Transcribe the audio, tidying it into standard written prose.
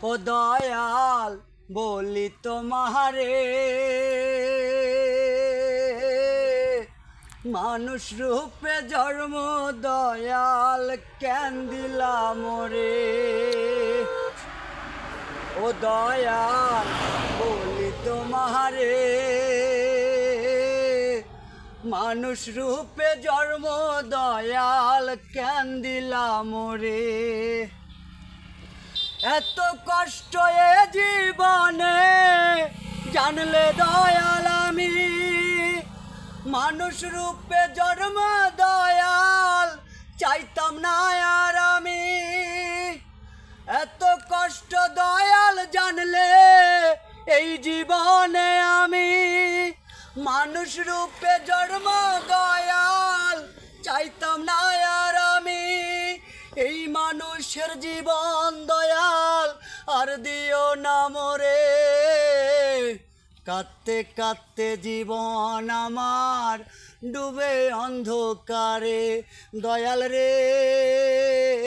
ও দয়াল বলি তোমারে, মানুষ রূপে জন্ম দয়াল কেন দিলাম রে। ও দয়াল বলি তোমারে, মানুষ রূপে জন্ম দয়াল কেন দিলাম রে। এত কষ্ট এ জীবনে জানলে দয়াল আমি, মানুষ রূপে জন্ম দয়াল চাইতাম না আর আমি। এত কষ্ট দয়াল জানলে এই জীবনে আমি, মানুষ রূপে জন্ম দয়াল চাইতাম না আর আমি। এই মানুষের জীবন দয়াল আর দিও না মোরে, কাঁদতে কাঁদতে জীবন আমার ডুবে অন্ধকারে দয়াল রে।